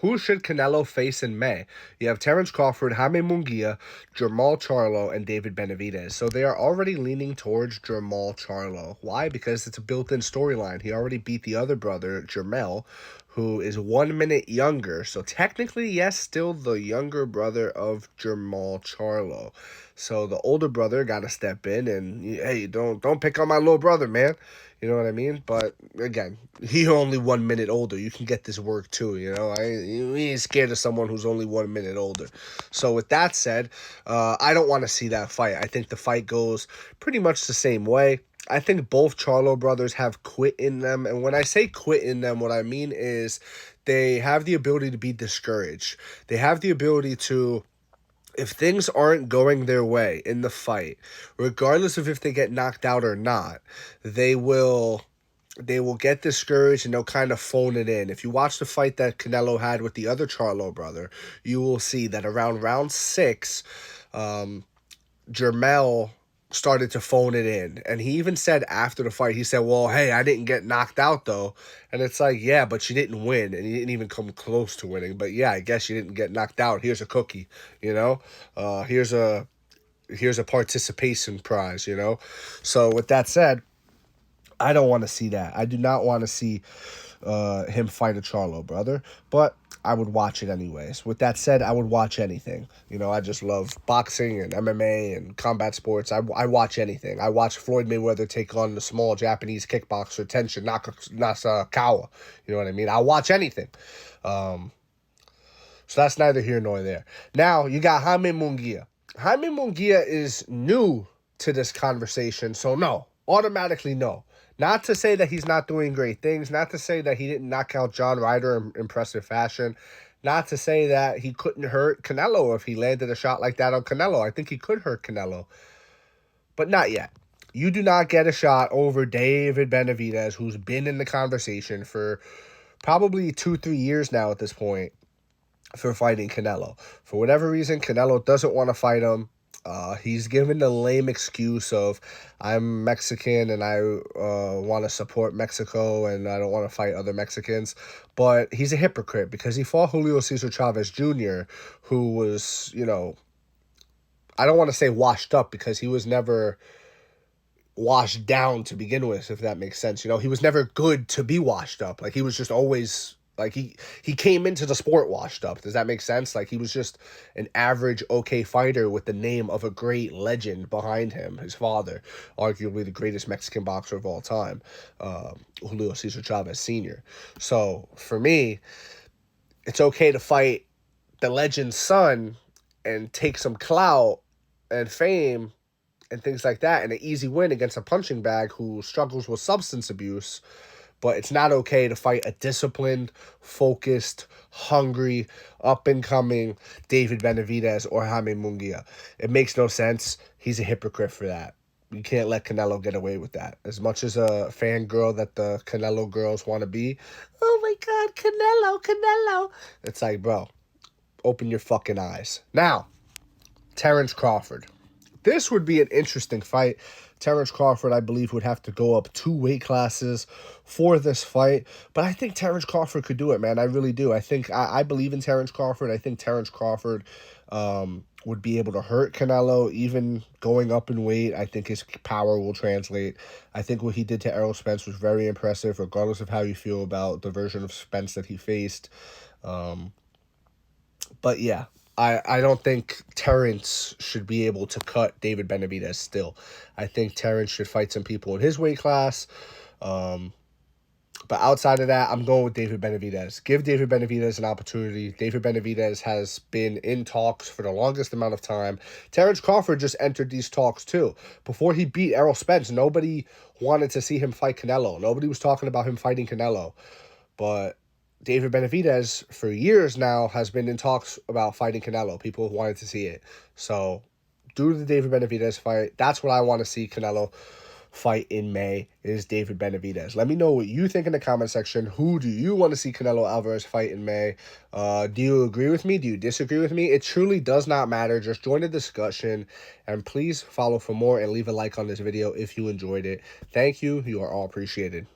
Who should Canelo face in May? You have Terence Crawford, Jaime Munguia, Jermall Charlo, and David Benavidez. So they are already leaning towards Jermall Charlo. Why? Because it's a built-in storyline. He already beat the other brother, Jermell, who is 1 minute younger. So technically, yes, still the younger brother of Jermall Charlo. So the older brother got to step in and, hey, don't pick on my little brother, man. You know what I mean? But again, he only 1 minute older. You can get this work too. He ain't scared of someone who's only 1 minute older. So with that said, I don't want to see that fight. I think the fight goes pretty much the same way. I think both Charlo brothers have quit in them. And when I say quit in them, what I mean is they have the ability to be discouraged. They have the ability to, if things aren't going their way in the fight, regardless of if they get knocked out or not, they will get discouraged and they'll kind of phone it in. If you watch the fight that Canelo had with the other Charlo brother, you will see that around round 6, Jermell started to phone it in. And he even said after the fight, he said, well, hey, I didn't get knocked out though. And it's like, yeah, but you didn't win. And you didn't even come close to winning. But yeah, I guess you didn't get knocked out. Here's a cookie, here's a participation prize, So with that said, I don't want to see that. I do not want to see him fight a Charlo brother, but I would watch it anyways. With that said, I would watch anything. I just love boxing and MMA and combat sports. I watch anything. I watch Floyd Mayweather take on the small Japanese kickboxer Tenshin Nasukawa. You know what I mean? I watch anything. So that's neither here nor there. Now, you got Jaime Munguia. Jaime Munguia is new to this conversation, so no. Automatically no. Not to say that he's not doing great things. Not to say that he didn't knock out John Ryder in impressive fashion. Not to say that he couldn't hurt Canelo if he landed a shot like that on Canelo. I think he could hurt Canelo. But not yet. You do not get a shot over David Benavidez, who's been in the conversation for probably 2-3 years now at this point, for fighting Canelo. For whatever reason, Canelo doesn't want to fight him. He's given the lame excuse of, I'm Mexican and I want to support Mexico and I don't want to fight other Mexicans. But he's a hypocrite because he fought Julio Cesar Chavez Jr., who was, I don't want to say washed up because he was never washed down to begin with, if that makes sense. He was never good to be washed up. Like, he was just always... Like, he came into the sport washed up. Does that make sense? Like, he was just an average, okay fighter with the name of a great legend behind him, his father, arguably the greatest Mexican boxer of all time, Julio Cesar Chavez Sr. So, for me, it's okay to fight the legend's son and take some clout and fame and things like that, and an easy win against a punching bag who struggles with substance abuse. But it's not okay to fight a disciplined, focused, hungry, up-and-coming David Benavidez or Jaime Munguia. It makes no sense. He's a hypocrite for that. You can't let Canelo get away with that. As much as a fangirl that the Canelo girls want to be, oh my God, Canelo. It's like, bro, open your fucking eyes. Now, Terence Crawford. This would be an interesting fight. Terence Crawford, I believe, would have to go up 2 weight classes for this fight. But I think Terence Crawford could do it, man. I really do. I believe in Terence Crawford. I think Terence Crawford would be able to hurt Canelo, even going up in weight. I think his power will translate. I think what he did to Errol Spence was very impressive, regardless of how you feel about the version of Spence that he faced. But yeah, I don't think Terence should be able to cut David Benavidez still. I think Terence should fight some people in his weight class. But outside of that, I'm going with David Benavidez. Give David Benavidez an opportunity. David Benavidez has been in talks for the longest amount of time. Terence Crawford just entered these talks too. Before he beat Errol Spence, nobody wanted to see him fight Canelo. Nobody was talking about him fighting Canelo. But David Benavidez, for years now, has been in talks about fighting Canelo. People wanted to see it. So, due to the David Benavidez fight, that's what I want to see Canelo fight in May, is David Benavidez. Let me know what you think in the comment section. Who do you want to see Canelo Alvarez fight in May? Do you agree with me? Do you disagree with me? It truly does not matter. Just join the discussion. And please follow for more and leave a like on this video if you enjoyed it. Thank you. You are all appreciated.